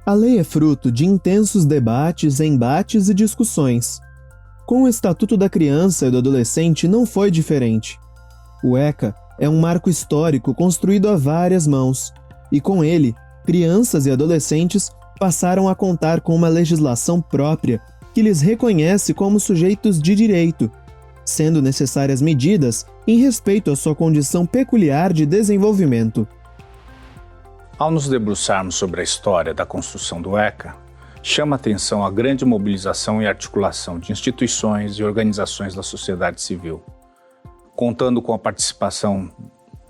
A lei é fruto de intensos debates, embates e discussões. Com o Estatuto da Criança e do Adolescente não foi diferente. O ECA é um marco histórico construído a várias mãos, e com ele, crianças e adolescentes passaram a contar com uma legislação própria que lhes reconhece como sujeitos de direito, sendo necessárias medidas em respeito à sua condição peculiar de desenvolvimento. Ao nos debruçarmos sobre a história da construção do ECA, chama a atenção a grande mobilização e articulação de instituições e organizações da sociedade civil, contando com a participação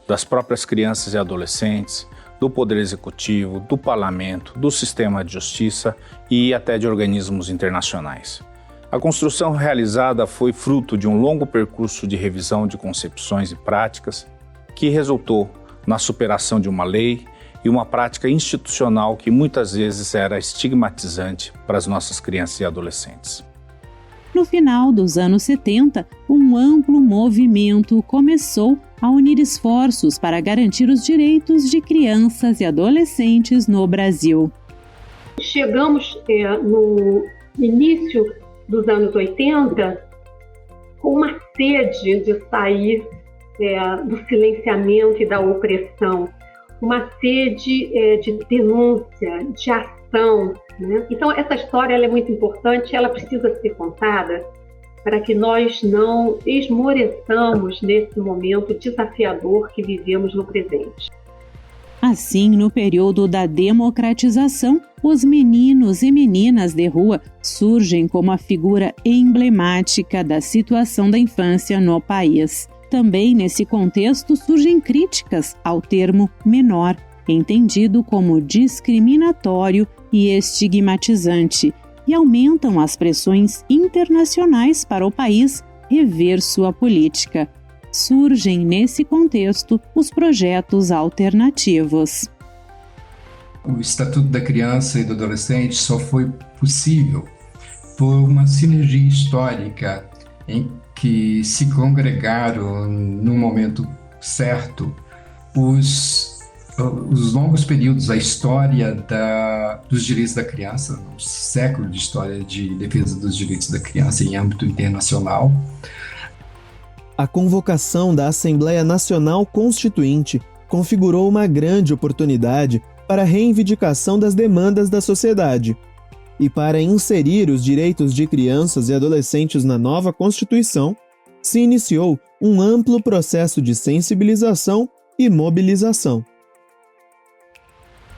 das próprias crianças e adolescentes, do Poder Executivo, do Parlamento, do Sistema de Justiça e até de organismos internacionais. A construção realizada foi fruto de um longo percurso de revisão de concepções e práticas que resultou na superação de uma lei e uma prática institucional que muitas vezes era estigmatizante para as nossas crianças e adolescentes. No final dos anos 70, um amplo movimento começou a unir esforços para garantir os direitos de crianças e adolescentes no Brasil. Chegamos no início dos anos 80 com uma sede de sair do silenciamento e da opressão, uma sede de denúncia, de ação, né? Então, essa história ela é muito importante, ela precisa ser contada para que nós não esmoreçamos nesse momento desafiador que vivemos no presente. Assim, no período da democratização, os meninos e meninas de rua surgem como a figura emblemática da situação da infância no país. Também nesse contexto surgem críticas ao termo menor, entendido como discriminatório e estigmatizante, e aumentam as pressões internacionais para o país rever sua política. Surgem nesse contexto os projetos alternativos. O Estatuto da Criança e do Adolescente só foi possível por uma sinergia histórica em que se congregaram no momento certo os longos períodos, a história dos direitos da criança, um século de história de defesa dos direitos da criança em âmbito internacional. A convocação da Assembleia Nacional Constituinte configurou uma grande oportunidade para a reivindicação das demandas da sociedade e para inserir os direitos de crianças e adolescentes na nova Constituição, se iniciou um amplo processo de sensibilização e mobilização.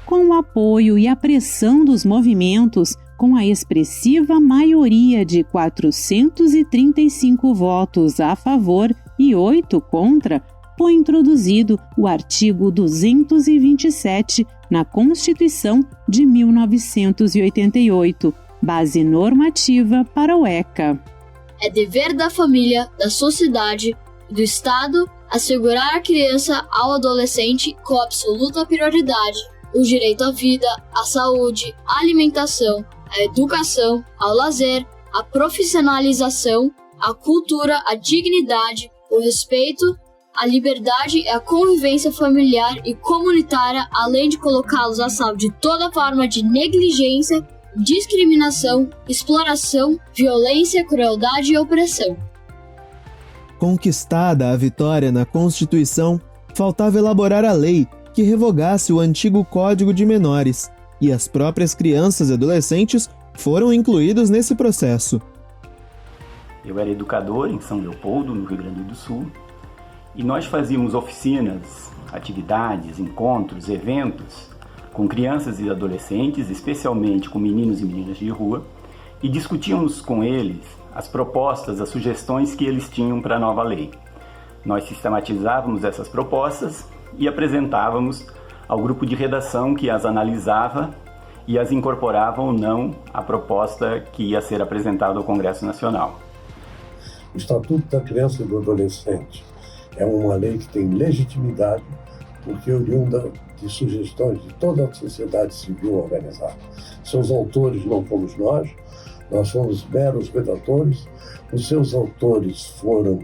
Com o apoio e a pressão dos movimentos, com a expressiva maioria de 435 votos a favor e 8 contra, foi introduzido o artigo 227 na Constituição de 1988, base normativa para o ECA. É dever da família, da sociedade e do Estado assegurar à criança ao adolescente com absoluta prioridade o direito à vida, à saúde, à alimentação, à educação, ao lazer, à profissionalização, à cultura, à dignidade, o respeito, a liberdade e a convivência familiar e comunitária, além de colocá-los a salvo de toda forma de negligência, discriminação, exploração, violência, crueldade e opressão. Conquistada a vitória na Constituição, faltava elaborar a lei que revogasse o antigo Código de Menores, e as próprias crianças e adolescentes foram incluídos nesse processo. Eu era educador em São Leopoldo, no Rio Grande do Sul, e nós fazíamos oficinas, atividades, encontros, eventos com crianças e adolescentes, especialmente com meninos e meninas de rua, e discutíamos com eles as propostas, as sugestões que eles tinham para a nova lei. Nós sistematizávamos essas propostas e apresentávamos ao grupo de redação que as analisava e as incorporava ou não à proposta que ia ser apresentada ao Congresso Nacional. O Estatuto da Criança e do Adolescente é uma lei que tem legitimidade porque é oriunda de sugestões de toda a sociedade civil organizada. Seus autores não fomos nós somos meros redatores. Os seus autores foram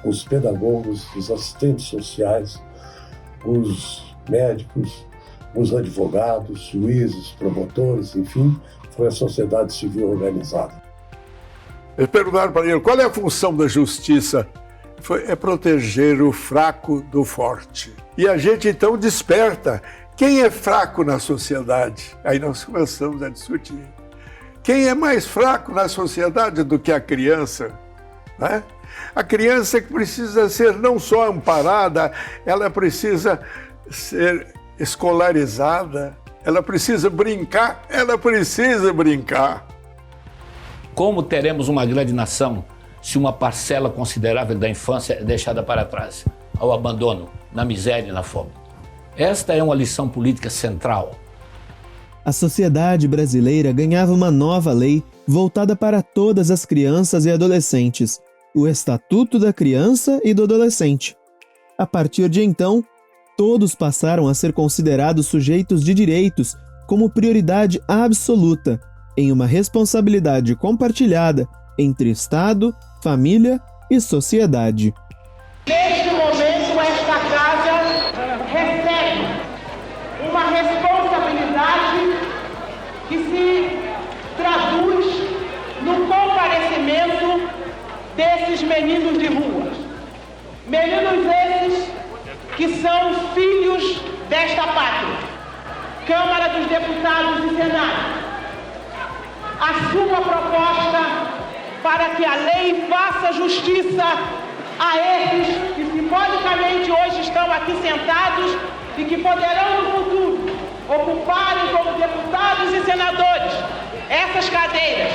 os pedagogos, os assistentes sociais, os médicos, os advogados, juízes, promotores, enfim, foi a sociedade civil organizada. Eles perguntaram para ele, qual é a função da justiça? É proteger o fraco do forte. E a gente então desperta. Quem é fraco na sociedade? Aí nós começamos a discutir. Quem é mais fraco na sociedade do que a criança? Né? A criança que precisa ser não só amparada, ela precisa ser escolarizada, ela precisa brincar. Como teremos uma grande nação se uma parcela considerável da infância é deixada para trás, ao abandono, na miséria e na fome? Esta é uma lição política central. A sociedade brasileira ganhava uma nova lei voltada para todas as crianças e adolescentes, o Estatuto da Criança e do Adolescente. A partir de então, todos passaram a ser considerados sujeitos de direitos como prioridade absoluta, em uma responsabilidade compartilhada entre Estado, família e sociedade. Neste momento, esta casa recebe uma responsabilidade que se traduz no comparecimento desses meninos de rua. Meninos esses que são filhos desta pátria. Câmara dos Deputados e Senado, a sua proposta para que a lei faça justiça a esses que simbolicamente hoje estão aqui sentados e que poderão no futuro ocuparem como deputados e senadores essas cadeiras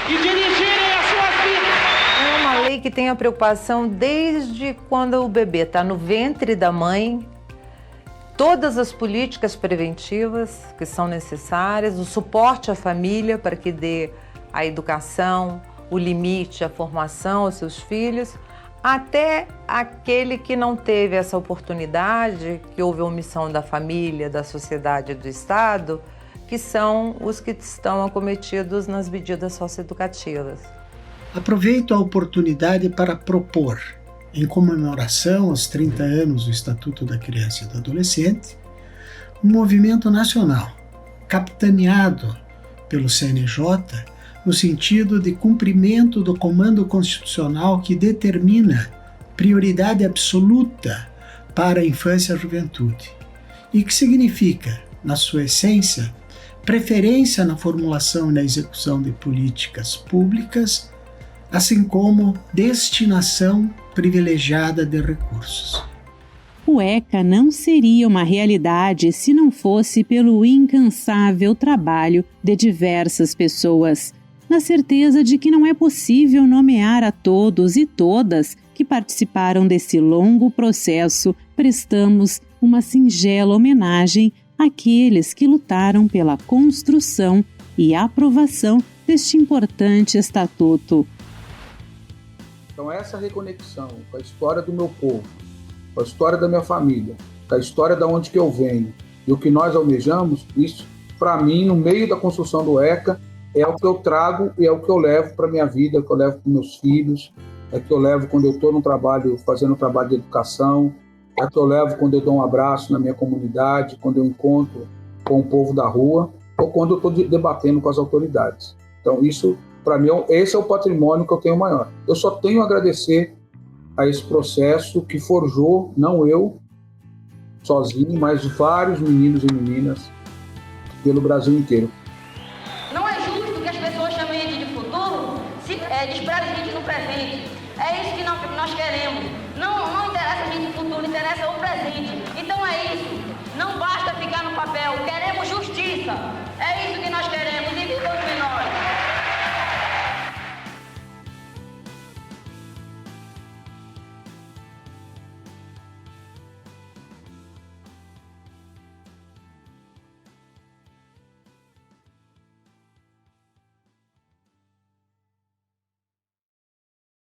e dirigirem as suas vidas. É uma lei que tem a preocupação desde quando o bebê está no ventre da mãe, todas as políticas preventivas que são necessárias, o suporte à família para que dê a educação, o limite, a formação aos seus filhos, até aquele que não teve essa oportunidade, que houve omissão da família, da sociedade e do Estado, que são os que estão acometidos nas medidas socioeducativas. Aproveito a oportunidade para propor, em comemoração aos 30 anos do Estatuto da Criança e do Adolescente, um movimento nacional, capitaneado pelo CNJ, no sentido de cumprimento do comando constitucional que determina prioridade absoluta para a infância e a juventude, e que significa, na sua essência, preferência na formulação e na execução de políticas públicas, assim como destinação privilegiada de recursos. O ECA não seria uma realidade se não fosse pelo incansável trabalho de diversas pessoas, na certeza de que não é possível nomear a todos e todas que participaram desse longo processo. Prestamos uma singela homenagem àqueles que lutaram pela construção e aprovação deste importante estatuto. Então essa reconexão com a história do meu povo, com a história da minha família, com a história de onde que eu venho e o que nós almejamos, isso, para mim, no meio da construção do ECA, é o que eu trago e é o que eu levo para a minha vida, que eu levo para meus filhos, é o que eu levo quando eu estou no trabalho, fazendo um trabalho de educação, é o que eu levo quando eu dou um abraço na minha comunidade, quando eu encontro com o povo da rua, ou quando eu estou debatendo com as autoridades. Então isso, para mim, esse é o patrimônio que eu tenho maior. Eu só tenho a agradecer a esse processo que forjou, não eu sozinho, mas vários meninos e meninas pelo Brasil inteiro. Não é justo que as pessoas chamem a gente de futuro, desprezem a gente no presente. É isso que nós queremos. Não interessa a gente o futuro, interessa o presente. Então é isso. Não basta ficar no papel. Queremos justiça.